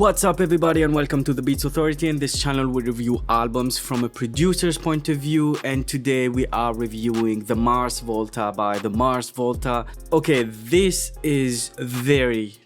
What's up everybody and welcome to the Beats Authority. In this channel we review albums from a producer's point of view, and today we are reviewing The Mars Volta by The Mars Volta. Okay, this is very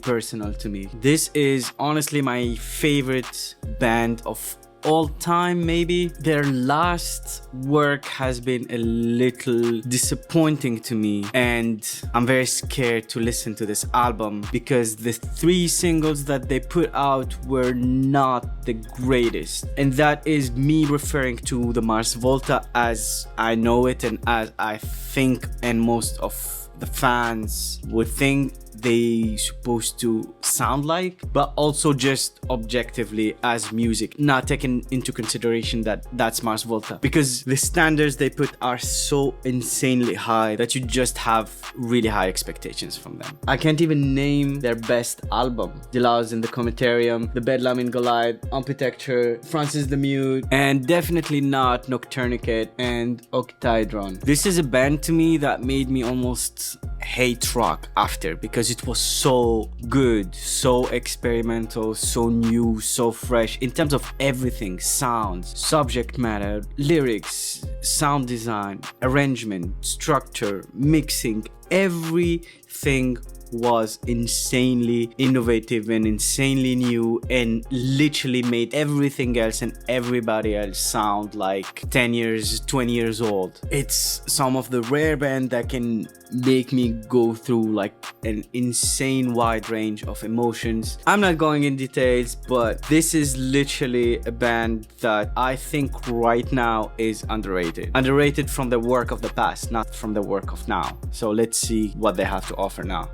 personal to me. This is honestly my favorite band of all time, maybe. Their last work has been a little disappointing to me, and I'm very scared to listen to this album because the 3 singles that they put out were not the greatest, and that is me referring to the Mars Volta as I know it and as I think and most of the fans would think they supposed to sound like, but also just objectively as music, not taking into consideration that that's Mars Volta, because the standards they put are so insanely high that you just have really high expectations from them. I can't even name their best album: Dios in the Commentarium, The Bedlam in Goliath, Amputecture, Francis the Mute, and definitely not Nocturnicate and Octahedron. This is a band to me that made me almost hate rock after, because it was so good, so experimental, so new, so fresh in terms of everything: sounds, subject matter, lyrics, sound design, arrangement, structure, mixing. Everything was insanely innovative and insanely new, and literally made everything else and everybody else sound like 10 years, 20 years old. It's some of the rare band that can make me go through like an insane wide range of emotions. I'm not going in details, but this is literally a band that I think right now is underrated. Underrated from the work of the past, not from the work of now. So let's see what they have to offer now.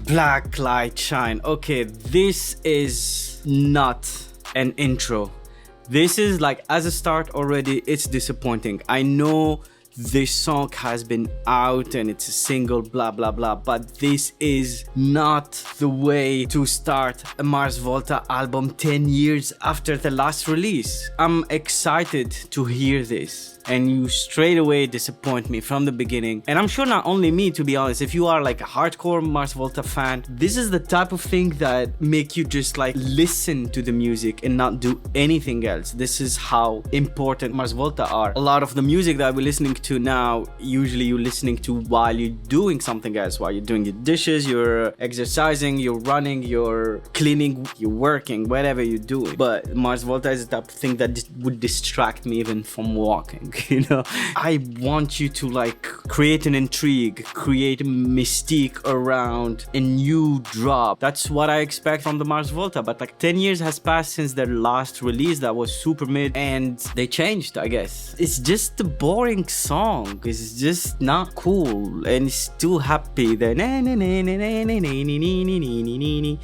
Blacklight Shine. Okay, this is not an intro. This is like, as a start already, it's disappointing. I know this song has been out and it's a single, blah blah blah, but this is not the way to start a Mars Volta album 10 years after the last release. I'm excited to hear this, and you straight away disappoint me from the beginning. And I'm sure not only me, to be honest. If you are like a hardcore Mars Volta fan, this is the type of thing that make you just like listen to the music and not do anything else. This is how important Mars Volta are. A lot of the music that we're listening to now, usually you're listening to while you're doing something else, while you're doing your dishes, you're exercising, you're running, you're cleaning, you're working, whatever you're doing. But Mars Volta is the type of thing that would distract me even from walking. You know, I want you to like create an intrigue, create a mystique around a new drop. That's what I expect from the Mars Volta. But like 10 years has passed since their last release that was super mid, and they changed, I guess. It's just a boring song. It's just not cool, and it's too happy.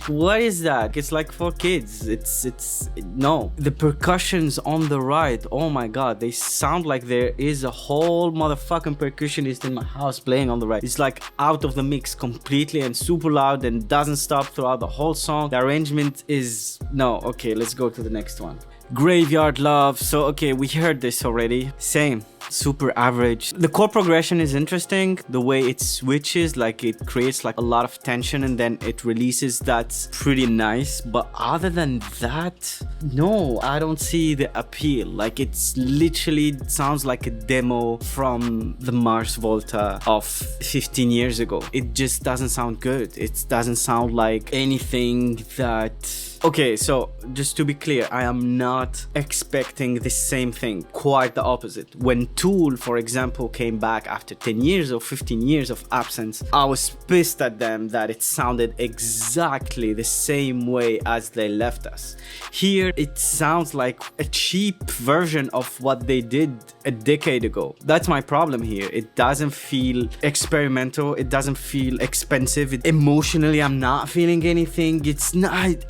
What is that? It's like for kids. It's no. The percussions on the right, oh my god, they sound like there is a whole motherfucking percussionist in my house playing on the right. It's like out of the mix completely and super loud and doesn't stop throughout the whole song. The arrangement is no. Okay, let's go to the next one. Graveyard Love. So okay, we heard this already. Same. Super average. The chord progression is interesting. The way it switches, like it creates like a lot of tension and then it releases. That's pretty nice. But other than that, no, I don't see the appeal. Like it's literally sounds like a demo from the Mars Volta of 15 years ago. It just doesn't sound good. It doesn't sound like anything that... Okay, so just to be clear, I am not expecting the same thing. Quite the opposite. When Tool, for example, came back after 10 years or 15 years of absence, I was pissed at them that it sounded exactly the same way as they left us. Here, it sounds like a cheap version of what they did a decade ago. That's my problem here. It doesn't feel experimental. It doesn't feel expensive. Emotionally, I'm not feeling anything. It's not...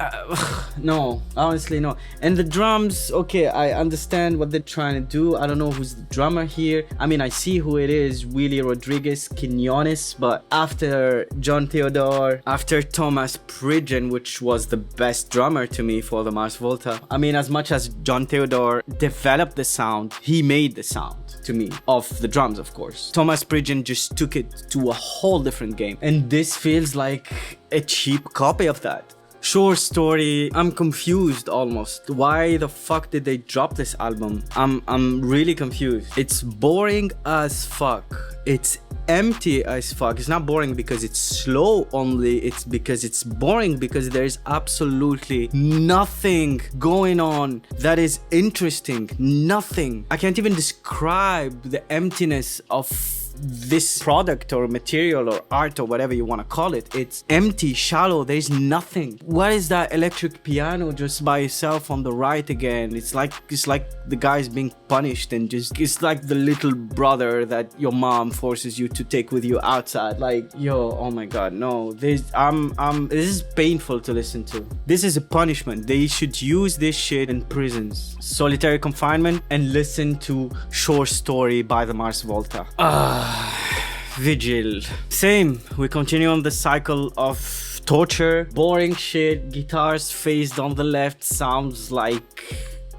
no, honestly no. And the drums, okay, I understand what they're trying to do. I don't know who's the drummer here. I mean, I see who it is, Willie Rodriguez Quinones, but after John Theodore, after Thomas Pridgen, which was the best drummer to me for the Mars Volta, I mean, as much as John Theodore developed the sound, he made the sound to me of the drums, of course. Thomas Pridgen just took it to a whole different game, and this feels like a cheap copy of that. Short Story, I'm confused almost. Why the fuck did they drop this album? I'm really confused. It's boring as fuck. It's empty as fuck. It's not boring because it's slow only, it's because it's boring because there's absolutely nothing going on that is interesting. Nothing. I can't even describe the emptiness of this product or material or art or whatever you want to call it. It's empty, shallow, there's nothing. What is that electric piano just by itself on the right again? It's like the guy's being punished, and just it's like the little brother that your mom forces you to take with you outside. Like, yo, oh my god, no, this is painful to listen to. This is a punishment. They should use this shit in prisons, solitary confinement, and listen to Short Story by the Mars Volta. Vigil. Same. We continue on the cycle of torture. Boring shit. Guitars phased on the left. Sounds like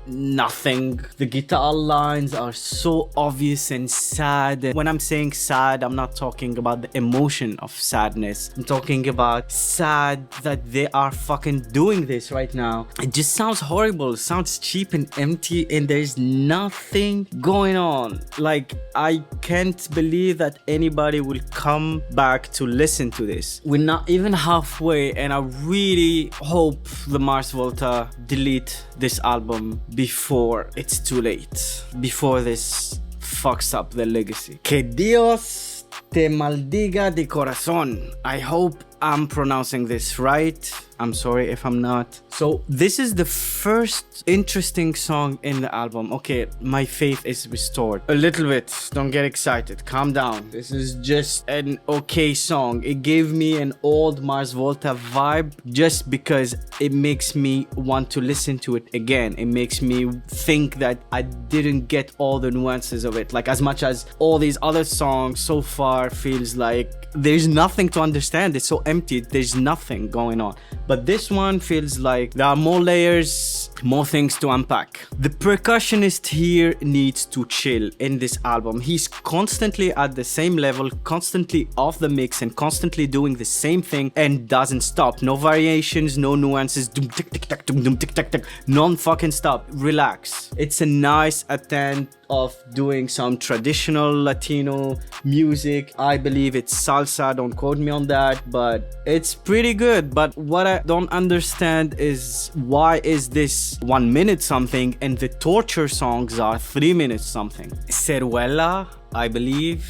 nothing. The guitar lines are so obvious and sad. When I'm saying sad, I'm not talking about the emotion of sadness. I'm talking about sad that they are fucking doing this right now. It just sounds horrible. It sounds cheap and empty, and there's nothing going on. Like, I can't believe that anybody will come back to listen to this. We're not even halfway, and I really hope the Mars Volta delete this album before it's too late, before this fucks up their legacy. Que Dios te maldiga de corazón. I hope I'm pronouncing this right. I'm sorry if I'm not. So this is the first interesting song in the album. Okay, my faith is restored a little bit. Don't get excited, calm down. This is just an okay song. It gave me an old Mars Volta vibe just because it makes me want to listen to it again. It makes me think that I didn't get all the nuances of it. Like, as much as all these other songs so far feels like there's nothing to understand. It's so empty. There's nothing going on. But this one feels like there are more layers, more things to unpack. The percussionist here needs to chill in this album. He's constantly at the same level, constantly off the mix, and constantly doing the same thing and doesn't stop. No variations, no nuances. Doom tick tick tack, doom tick tack tack. Non-fucking stop. Relax. It's a nice attempt of doing some traditional Latino music. I believe it's salsa, don't quote me on that, but it's pretty good. But what I don't understand is, why is this 1 minute something and the torture songs are 3 minutes something? Cerulea, I believe.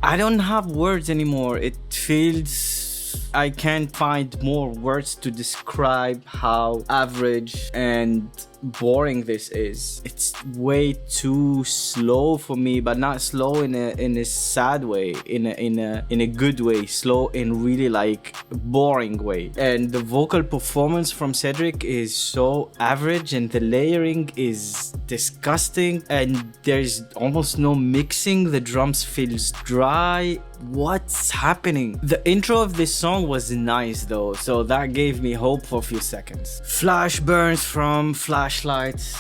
I don't have words anymore. It feels... I can't find more words to describe how average and boring this is. It's way too slow for me, but not slow in a sad way, in a good way. Slow in really like boring way. And the vocal performance from Cedric is so average, and the layering is disgusting, and there's almost no mixing. The drums feels dry. What's happening? The intro of this song was nice though, so that gave me hope for a few seconds. Flash burns from flashlights,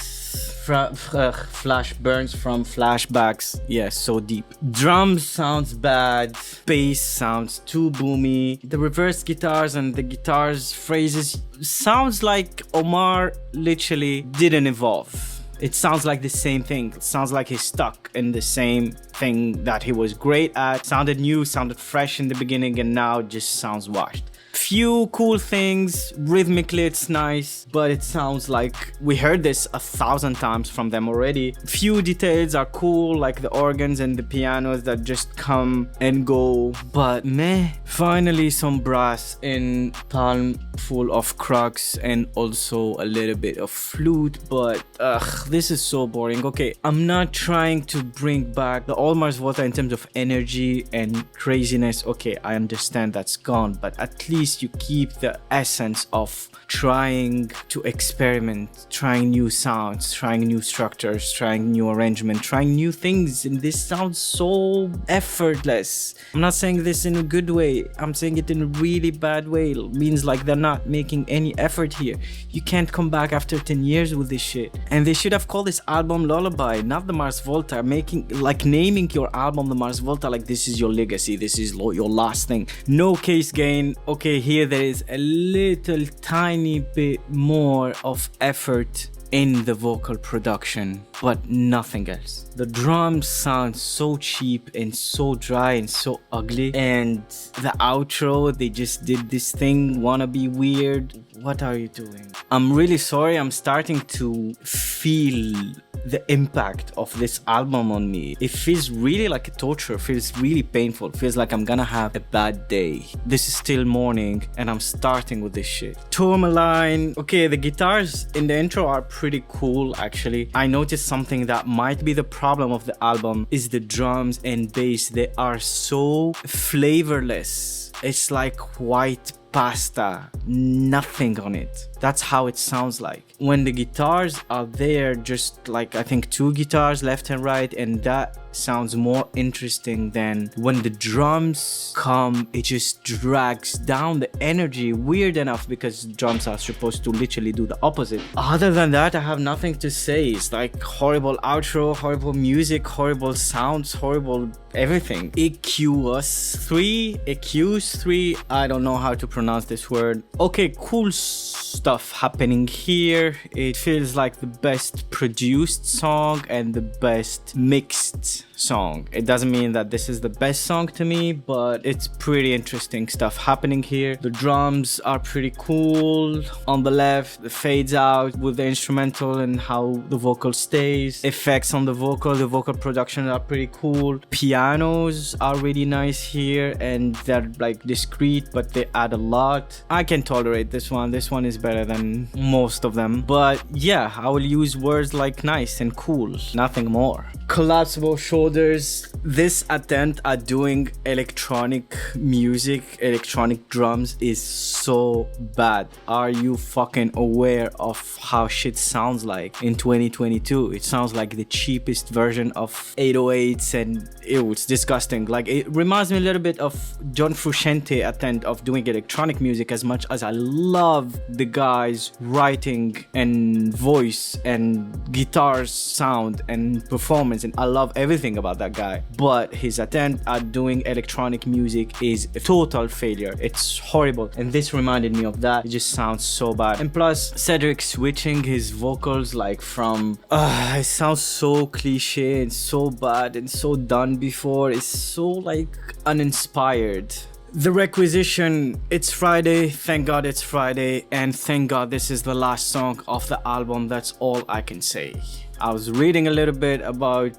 flash burns from flashbacks. Yes, so deep. Drums sounds bad, bass sounds too boomy. The reverse guitars and the guitars phrases sounds like Omar literally didn't evolve. It sounds like the same thing. It sounds like he's stuck in the same thing that he was great at. Sounded new, sounded fresh in the beginning, and now just sounds washed. Few cool things, rhythmically it's nice, but it sounds like we heard this 1,000 times from them already. Few details are cool, like the organs and the pianos that just come and go, but meh. Finally some brass in palm full of Crux, and also a little bit of flute, but this is so boring. Okay, I'm not trying to bring back the old Mars Volta in terms of energy and craziness. Okay, I understand that's gone, but at least you keep the essence of trying to experiment, trying new sounds, trying new structures, trying new arrangement, trying new things, and this sounds so effortless. I'm not saying this in a good way, I'm saying it in a really bad way. It means like they're not making any effort here. You can't come back after 10 years with this shit. And they should have called this album Lullaby, not the Mars Volta. Naming your album the Mars Volta like this is your legacy, this is your last thing. No case gain. Okay, here there is a little tiny tiny bit more of effort in the vocal production, but nothing else. The drums sound so cheap and so dry and so ugly, and the outro, they just did this thing, wanna be weird. What are you doing? I'm really sorry, I'm starting to feel the impact of this album on me. It feels really like a torture, feels really painful, feels like I'm gonna have a bad day. This is still morning and I'm starting with this shit. Tourmaline. Okay, the guitars in the intro are pretty cool actually. I noticed something that might be the problem of the album is the drums and bass. They are so flavorless. It's like white pasta, nothing on it. That's how it sounds like. When the guitars are there, just like I think 2 guitars left and right, and that sounds more interesting than when the drums come, it just drags down the energy. Weird enough, because drums are supposed to literally do the opposite. Other than that, I have nothing to say. It's like horrible outro, horrible music, horrible sounds, horrible everything. Equus 3, I don't know how to pronounce this word. Okay, cool stuff happening here. It feels like the best produced song and the best mixed song. It doesn't mean that this is the best song to me, but it's pretty interesting stuff happening here. The drums are pretty cool. On the left, the fades out with the instrumental and how the vocal stays. Effects on the vocal production are pretty cool. Pianos are really nice here, and they're like discreet, but they add a lot. I can tolerate this one. This one is better than most of them, but yeah, I will use words like nice and cool, nothing more. Collapsible Shoulders. This attempt at doing electronic music, electronic drums is so bad. Are you fucking aware of how shit sounds like in 2022? It sounds like the cheapest version of 808s, and ew, it's disgusting. Like, it reminds me a little bit of John Frusciante attempt of doing electronic music. As much as I love the guy's writing and voice and guitar sound and performance, and I love everything about that guy, but his attempt at doing electronic music is a total failure. It's horrible, and this reminded me of that. It just sounds so bad. And plus, Cedric switching his vocals like from it sounds so cliche and so bad and so done before. It's so like uninspired. The Requisition. It's Friday, thank God it's Friday, and thank God this is the last song of the album. That's all I can say. I was reading a little bit about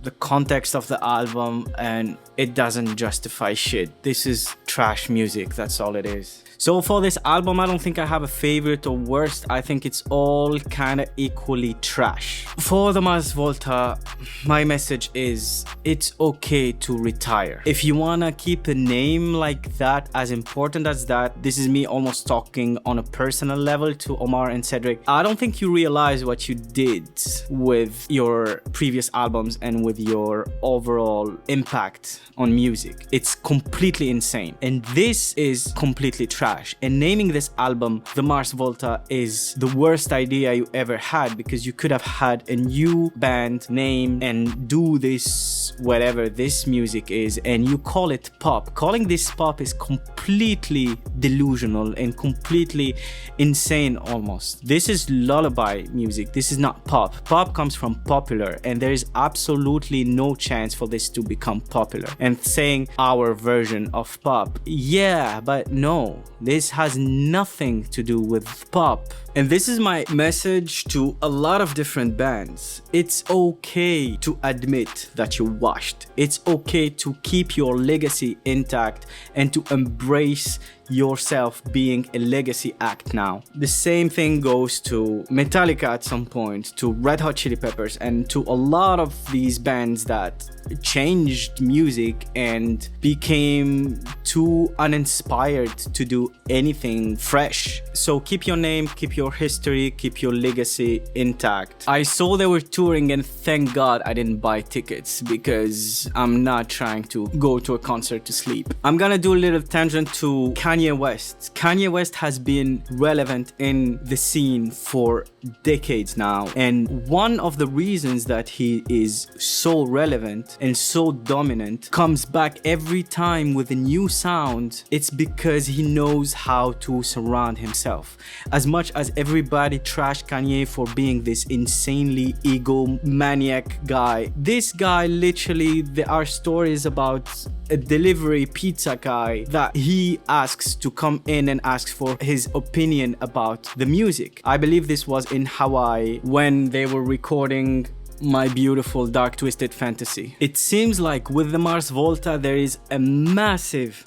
the context of the album, and it doesn't justify shit. This is trash music, that's all it is. So for this album, I don't think I have a favorite or worst. I think it's all kind of equally trash. For the Mars Volta, my message is it's okay to retire. If you wanna keep a name like that, as important as that, this is me almost talking on a personal level to Omar and Cedric. I don't think you realize what you did with your previous albums and with your overall impact on music. It's completely insane, and this is completely trash. And naming this album The Mars Volta is the worst idea you ever had, because you could have had a new band name and do this, whatever this music is, and you call it pop. Calling this pop is completely delusional and completely insane almost. This is lullaby music. This is not pop. Pop comes from popular, and there is absolutely no chance for this to become popular. And saying our version of pop, yeah, but no, this has nothing to do with pop. And this is my message to a lot of different bands. It's okay to admit that you washed. It's okay to keep your legacy intact and to embrace yourself being a legacy act now. The same thing goes to Metallica at some point, to Red Hot Chili Peppers, and to a lot of these bands that changed music and became too uninspired to do anything fresh. So keep your name, keep your history, keep your legacy intact. I saw they were touring, and thank God I didn't buy tickets, because I'm not trying to go to a concert to sleep. I'm gonna do a little tangent to Kanye Kanye West. Kanye West has been relevant in the scene for decades now, and one of the reasons that he is so relevant and so dominant, comes back every time with a new sound. It's because he knows how to surround himself. As much as everybody trashed Kanye for being this insanely egomaniac guy, this guy literally, there are stories about a delivery pizza guy that he asks to come in and asks for his opinion about the music. I believe this was in Hawaii when they were recording My Beautiful Dark Twisted Fantasy. It seems like with the Mars Volta there is a massive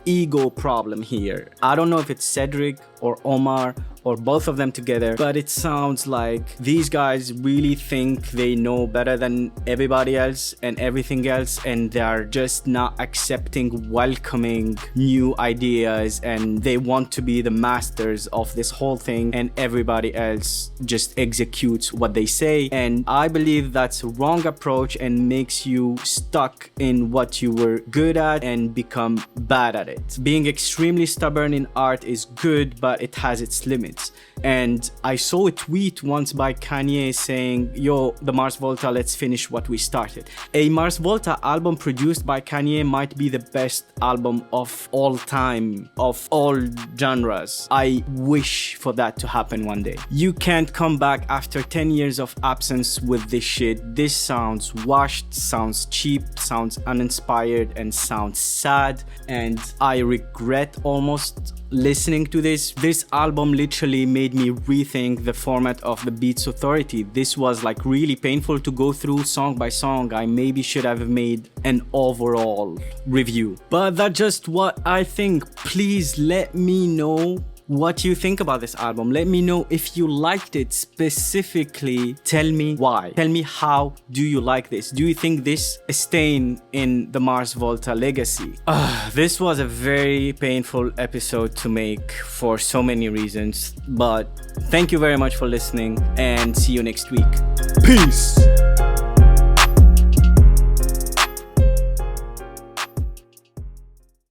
ego problem here. I don't know if it's Cedric or Omar or both of them together, but it sounds like these guys really think they know better than everybody else and everything else, and they are just not accepting, welcoming new ideas, and they want to be the masters of this whole thing, and everybody else just executes what they say. And I believe that's a wrong approach and makes you stuck in what you were good at and become bad at it. Being extremely stubborn in art is good, but it has its limits. And I saw a tweet once by Kanye saying, yo, the Mars Volta, let's finish what we started. A Mars Volta album produced by Kanye might be the best album of all time, of all genres. I wish for that to happen one day. You can't come back after 10 years of absence with this shit. This sounds washed, sounds cheap, sounds uninspired, and sounds sad. And I regret almost listening to this. This album literally made me rethink the format of the Beats Authority. This was like really painful to go through song by song. I maybe should have made an overall review, but that's just what I think. Please let me know what you think about this album. Let me know if you liked it specifically. Tell me why. Tell me how do you like this? Do you think this is staying in the Mars Volta legacy? This was a very painful episode to make for so many reasons, but thank you very much for listening and see you next week. Peace.